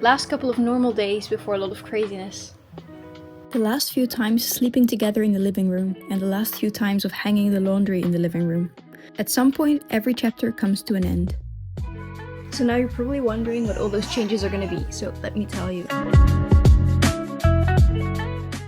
Last couple of normal days before a lot of craziness. The last few times sleeping together in the living room, and the last few times of hanging the laundry in the living room. At some point, every chapter comes to an end. So now you're probably wondering what all those changes are going to be, so let me tell you.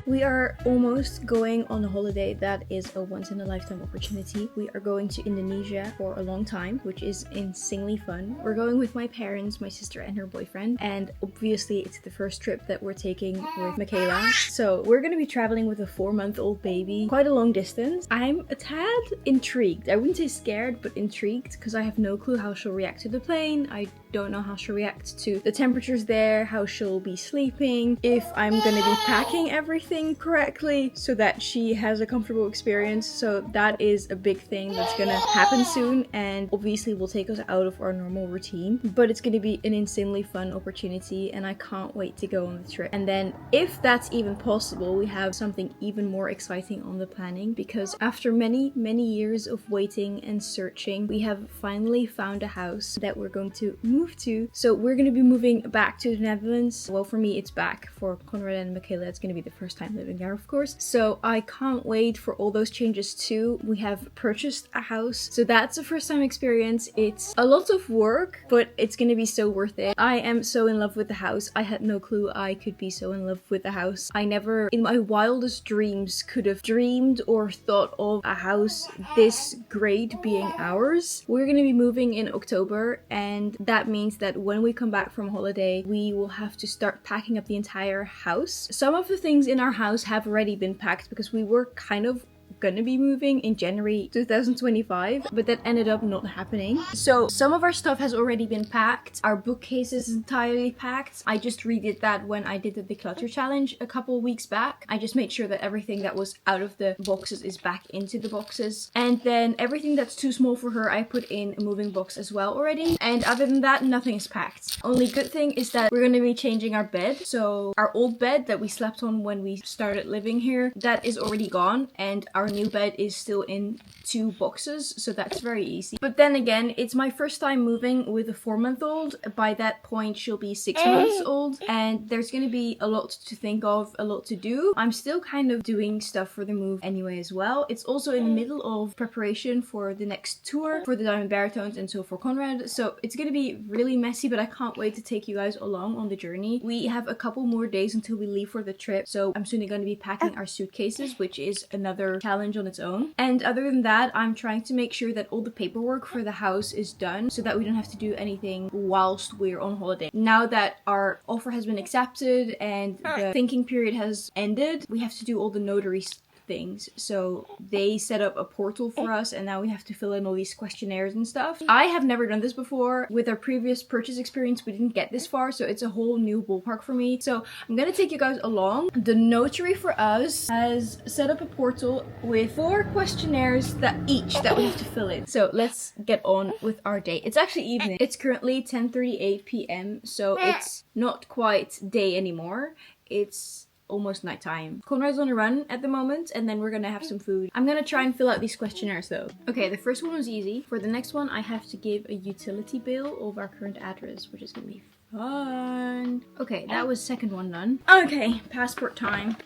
We are almost going on a holiday that is a once-in-a-lifetime opportunity. We are going to Indonesia for a long time, which is insanely fun. We're going with my parents, my sister and her boyfriend, and obviously it's the first trip that we're taking with Michaela. So we're going to be traveling with a 4-month-old baby, quite a long distance. I'm a tad intrigued. I wouldn't say scared, but intrigued, because I have no clue how she'll react to the plane. I don't know how she'll react to the temperatures there, how she'll be sleeping, if I'm gonna be packing everything correctly so that she has a comfortable experience. So that is a big thing that's gonna happen soon, and obviously will take us out of our normal routine, but it's gonna be an insanely fun opportunity and I can't wait to go on the trip. And then if that's even possible, we have something even more exciting on the planning, because after many years of waiting and searching, we have finally found a house that we're going to move to. So we're going to be moving back to the Netherlands. Well, for me it's back. For Conrad and Michaela it's going to be the first time living there, of course. So I can't wait for all those changes too. We have purchased a house, so that's a first time experience. It's a lot of work, but it's going to be so worth it. I am so in love with the house. I had no clue I could be so in love with the house. I never in my wildest dreams could have dreamed or thought of a house this great being ours. We're going to be moving in October, and that means that when we come back from holiday, we will have to start packing up the entire house. Some of the things in our house have already been packed because we were kind of gonna be moving in January 2025, but that ended up not happening. So some of our stuff has already been packed. Our bookcase is entirely packed. I just redid that when I did the declutter challenge a couple weeks back. I just made sure that everything that was out of the boxes is back into the boxes. And then everything that's too small for her, I put in a moving box as well already. And other than that, nothing is packed. Only good thing is that we're gonna be changing our bed. So our old bed that we slept on when we started living here, that is already gone, and our new bed is still in 2 boxes, so that's very easy. But then again, it's my first time moving with a 4-month-old. By that point she'll be 6 months old, and there's gonna be a lot to think of, a lot to do. I'm still kind of doing stuff for the move anyway as well. It's also in the middle of preparation for the next tour for the Diamond Baritones and so for Conrad, so it's gonna be really messy, but I can't wait to take you guys along on the journey. We have a couple more days until we leave for the trip, so I'm soon gonna be packing our suitcases, which is another challenge on its own. And other than that, I'm trying to make sure that all the paperwork for the house is done so that we don't have to do anything whilst we're on holiday. Now that our offer has been accepted and the thinking period has ended, we have to do all the notary things. So they set up a portal for us, and now we have to fill in all these questionnaires and stuff. I have never done this before. With our previous purchase experience, we didn't get this far, so it's a whole new ballpark for me. So I'm gonna take you guys along. The notary for us has set up a portal with 4 questionnaires that we have to fill in. So let's get on with our day. It's actually evening. It's currently 10:38 p.m. so it's not quite day anymore. It's almost nighttime. Conrad's on a run at the moment, and then we're gonna have some food. I'm gonna try and fill out these questionnaires though. Okay, the first one was easy. For the next one, I have to give a utility bill of our current address, which is gonna be fun. Okay, that was second one done. Okay, passport time.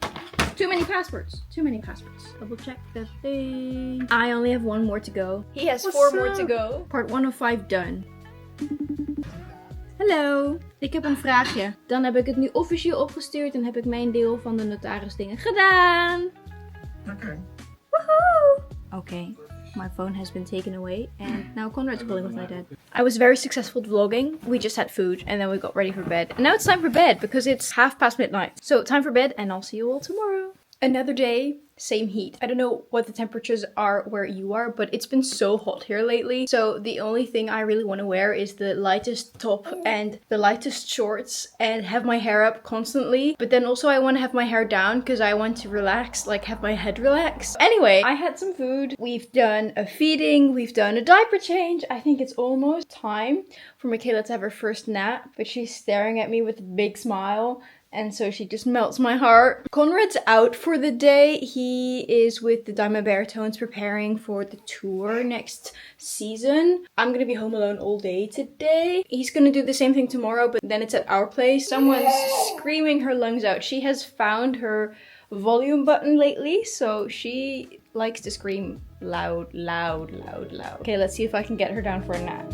Too many passports. Too many passports. Double check the thing. I only have 1 more to go. He has 4 more to go. Part 1 of 5 done. Hallo, ik heb een vraagje. Dan heb ik het nu officieel opgestuurd en heb ik mijn deel van de notarisdingen gedaan. Okay. Woohoo! Okay, my phone has been taken away and now Conrad's calling with my dad. I was very successful at vlogging. We just had food and then we got ready for bed. And now it's time for bed because it's midnight. So time for bed, and I'll see you all tomorrow. Another day, same heat. I don't know what the temperatures are where you are, but it's been so hot here lately. So the only thing I really want to wear is the lightest top and the lightest shorts and have my hair up constantly. But then also I want to have my hair down because I want to relax, like have my head relax. Anyway, I had some food. We've done a feeding. We've done a diaper change. I think it's almost time for Michaela to have her first nap, but she's staring at me with a big smile. and so she just melts my heart. Conrad's out for the day. He is with the Diamond Baritones preparing for the tour next season. I'm gonna be home alone all day today. He's gonna do the same thing tomorrow, but then it's at our place. Someone's screaming her lungs out. She has found her volume button lately, so she likes to scream loud, loud, loud, loud. Okay, let's see if I can get her down for a nap.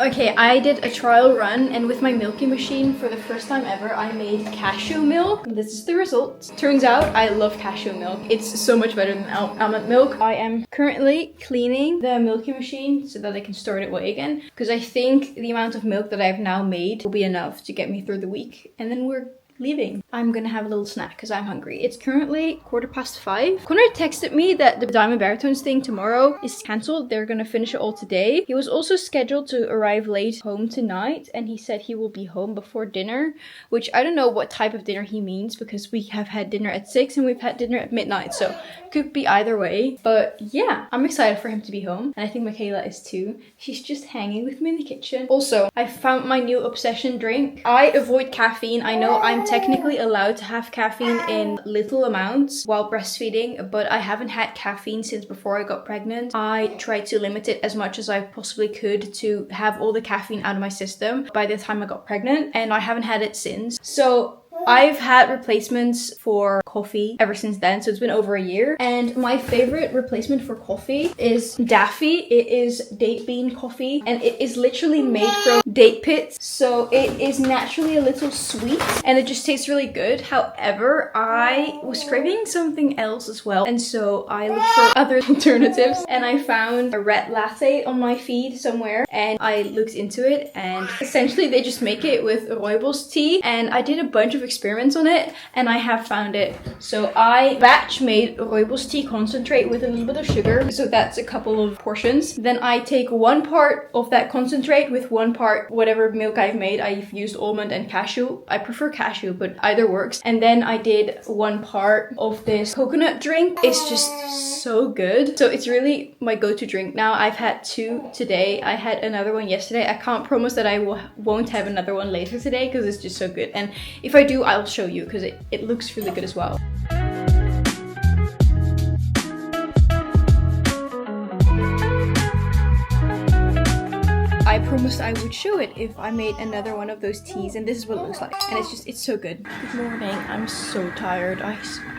Okay, I did a trial run, and with my milking machine, for the first time ever, I made cashew milk. This is the result. Turns out I love cashew milk. It's so much better than almond milk. I am currently cleaning the milking machine so that I can store it away again, because I think the amount of milk that I've now made will be enough to get me through the week, and then we're leaving. I'm gonna have a little snack because I'm hungry. It's currently 5:15. Conrad texted me that the Diamond Baritones thing tomorrow is cancelled. They're gonna finish it all today. He was also scheduled to arrive late home tonight, and he said he will be home before dinner, which I don't know what type of dinner he means, because we have had dinner at 6 and we've had dinner at midnight, so could be either way. But yeah, I'm excited for him to be home, and I think Michaela is too. She's just hanging with me in the kitchen. Also, I found my new obsession drink. I avoid caffeine. I know I'm technically allowed to have caffeine in little amounts while breastfeeding, but I haven't had caffeine since before I got pregnant. I tried to limit it as much as I possibly could to have all the caffeine out of my system by the time I got pregnant, and I haven't had it since. So I've had replacements for coffee ever since then, so it's been over a year. And my favorite replacement for coffee is Daffy. It is date bean coffee, and it is literally made from date pits. So it is naturally a little sweet, and it just tastes really good. However, I was craving something else as well, and so I looked for other alternatives, and I found a red latte on my feed somewhere, and I looked into it, and essentially they just make it with rooibos tea, and I did a bunch of experiments on it, and I have found it. So I batch made rooibos tea concentrate with a little bit of sugar, so that's a couple of portions. Then I take 1 part of that concentrate with 1 part whatever milk I've made. I've used almond and cashew. I prefer cashew, but either works. And then I did 1 part of this coconut drink. It's just so good. So it's really my go-to drink now. I've had 2 today. I had another one yesterday. I can't promise that I won't have another one later today, because it's just so good. And if I do, I'll show you, because it looks really good as well. I promised I would show it if I made another one of those teas, and this is what it looks like, and it's so good. Good morning. I'm so tired. I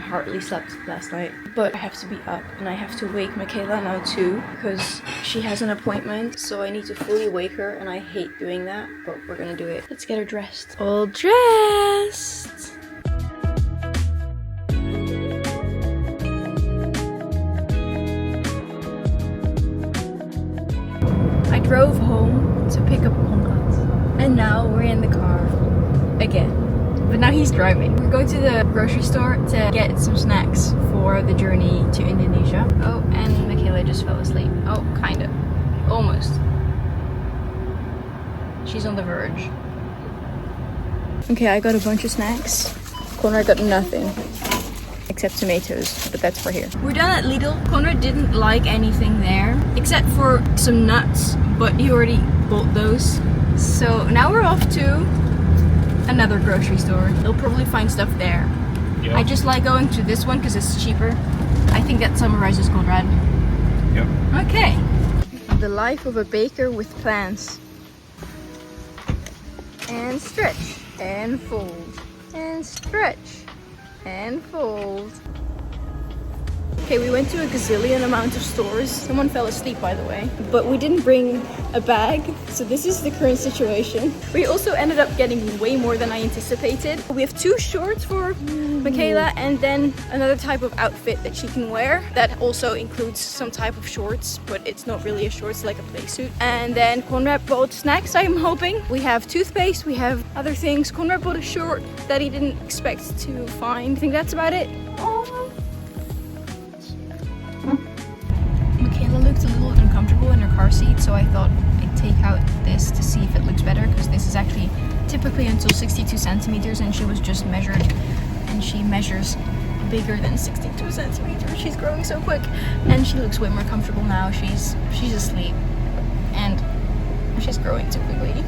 hardly slept last night, but I have to be up, and I have to wake Michaela now too, because she has an appointment, so I need to fully wake her, and I hate doing that, but we're gonna do it. Let's get her dressed. All dressed! I drove home to pick up Conrad, and now we're in the car again. But now he's driving. We're going to the grocery store to get some snacks for the journey to Indonesia. Oh, and Michaela just fell asleep. Oh, kind of. Almost. She's on the verge. Okay, I got a bunch of snacks. Conrad got nothing. Except tomatoes, but that's for here. We're done at Lidl. Conrad didn't like anything there, except for some nuts, but he already bought those. So now we're off to another grocery store. He'll probably find stuff there. Yep. I just like going to this one because it's cheaper. I think that summarizes Conrad. Yep. Okay. The life of a baker with plans. And stretch. And fold. And stretch. And fold. Okay, we went to a gazillion amount of stores. Someone fell asleep, by the way. But we didn't bring a bag, so this is the current situation. We also ended up getting way more than I anticipated. We have 2 shorts for Michaela, and then another type of outfit that she can wear that also includes some type of shorts, but it's not really a short, it's like a play suit. And then Conrad bought snacks, I'm hoping. We have toothpaste, we have other things. Conrad bought a short that he didn't expect to find. I think that's about it. Michaela looked a little uncomfortable in her car car seat, so I thought I'd take out this to see if it looks better, because this is actually typically until 62 centimeters, and she was just measured, and she measures bigger than 62 centimeters. She's growing so quick, and she looks way more comfortable now. She's asleep, and she's growing too quickly.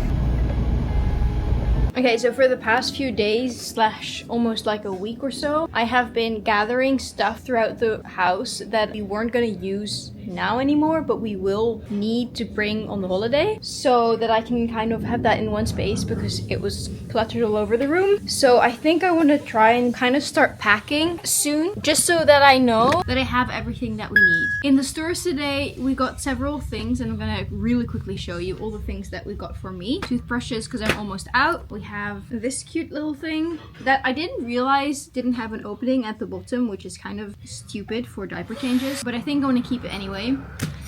Okay, so for the past few days / almost like a week or so, I have been gathering stuff throughout the house that we weren't gonna use now anymore, but we will need to bring on the holiday, so that I can kind of have that in one space, because it was cluttered all over the room. So I think I want to try and kind of start packing soon, just so that I know that I have everything that we need. In the stores today, we got several things, and I'm gonna really quickly show you all the things that we got for me. Toothbrushes, because I'm almost out. We have this cute little thing that I didn't realize didn't have an opening at the bottom, which is kind of stupid for diaper changes, but I think I'm gonna keep it anyway.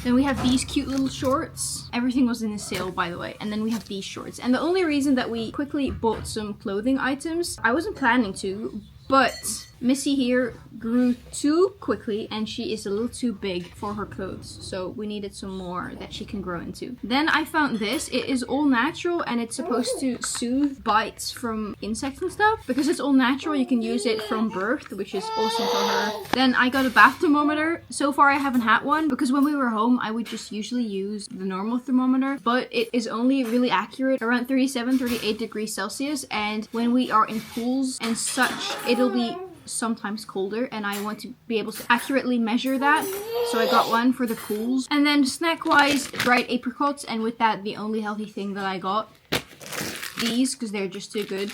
Then we have these cute little shorts. Everything was in a sale, by the way. And then we have these shorts. And the only reason that we quickly bought some clothing items, I wasn't planning to, but Missy here grew too quickly, and she is a little too big for her clothes, so we needed some more that she can grow into. Then I found this. It is all natural, and it's supposed to soothe bites from insects and stuff. Because it's all natural, you can use it from birth, which is awesome for her. Then I got a bath thermometer. So far I haven't had one, because when we were home I would just usually use the normal thermometer, but it is only really accurate around 37-38 degrees Celsius, and when we are in pools and such, it'll be sometimes colder, and I want to be able to accurately measure that, so I got one for the pools. And then snack wise, dried apricots, and with that the only healthy thing that I got, these, because they're just too good,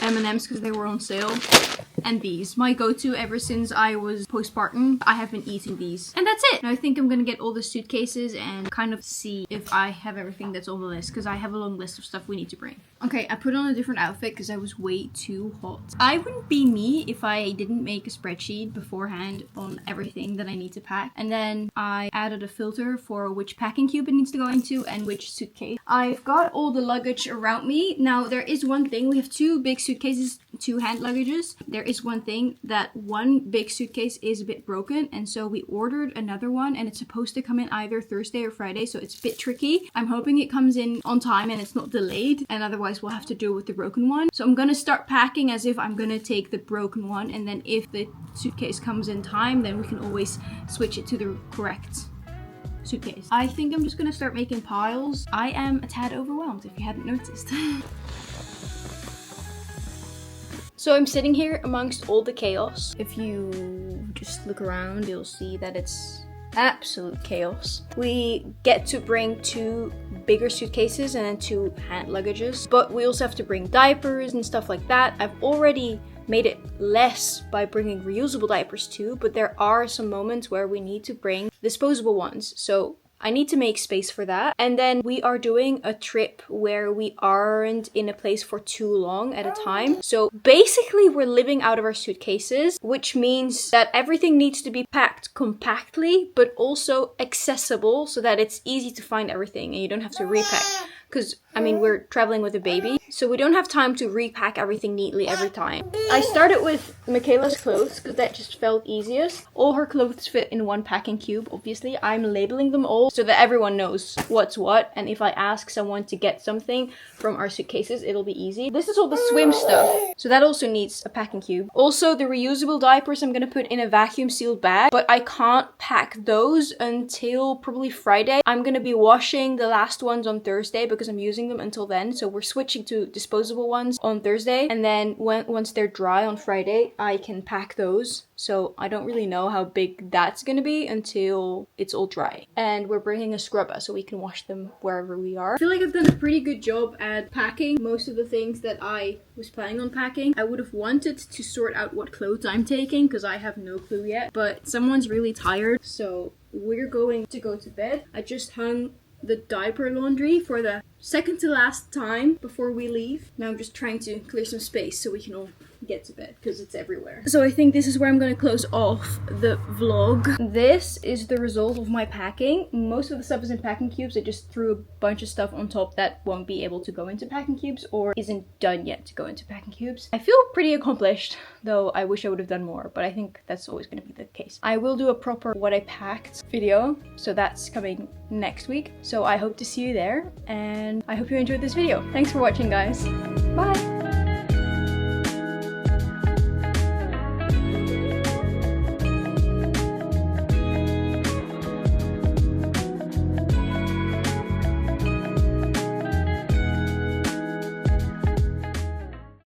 M&Ms because they were on sale, and these, my go-to ever since I was postpartum. I have been eating these, and that's it. Now I think I'm gonna get all the suitcases and kind of see if I have everything that's on the list, because I have a long list of stuff we need to bring. Okay, I put on a different outfit because I was way too hot. I wouldn't be me if I didn't make a spreadsheet beforehand on everything that I need to pack, and then I added a filter for which packing cube it needs to go into and which suitcase. I've got all the luggage around me. Now there is one thing, we have two big suitcases, two hand luggages. There is one thing, that one big suitcase is a bit broken, and so we ordered another one, and it's supposed to come in either Thursday or Friday, so it's a bit tricky. I'm hoping it comes in on time and it's not delayed, and otherwise we'll have to deal with the broken one. So I'm gonna start packing as if I'm gonna take the broken one, and then if the suitcase comes in time, then we can always switch it to the correct suitcase. I think I'm just gonna start making piles. I am a tad overwhelmed, if you hadn't noticed. So I'm sitting here amongst all the chaos. If you just look around, you'll see that it's absolute chaos. We get to bring two bigger suitcases and then two hand luggages, but we also have to bring diapers and stuff like that. I've already made it less by bringing reusable diapers too, but there are some moments where we need to bring disposable ones. So I need to make space for that. And then we are doing a trip where we aren't in a place for too long at a time. So basically we're living out of our suitcases, which means that everything needs to be packed compactly, but also accessible so that it's easy to find everything and you don't have to repack. Because, I mean, we're traveling with a baby, so we don't have time to repack everything neatly every time. I started with Michaela's clothes, because that just felt easiest. All her clothes fit in one packing cube, obviously. I'm labeling them all so that everyone knows what's what, and if I ask someone to get something from our suitcases, it'll be easy. This is all the swim stuff, so that also needs a packing cube. Also, the reusable diapers I'm gonna put in a vacuum sealed bag, but I can't pack those until probably Friday. I'm gonna be washing the last ones on Thursday, because I'm using them until then, so we're switching to disposable ones on Thursday, and then once they're dry on Friday I can pack those. So I don't really know how big that's gonna be until it's all dry. And we're bringing a scrubber so we can wash them wherever we are. I feel like I've done a pretty good job at packing most of the things that I was planning on packing. I would have wanted to sort out what clothes I'm taking, because I have no clue yet, but someone's really tired, so we're going to go to bed. I just hung the diaper laundry for the second to last time before we leave. Now I'm just trying to clear some space so we can all get to bed because it's everywhere. So I think this is where I'm gonna close off the vlog. This is the result of my packing. Most of the stuff is in packing cubes. I just threw a bunch of stuff on top that won't be able to go into packing cubes or isn't done yet to go into packing cubes. I feel pretty accomplished, though I wish I would have done more, but I think that's always going to be the case. I will do a proper what I packed video, so that's coming next week. So I hope to see you there, and I hope you enjoyed this video. Thanks for watching, guys. Bye!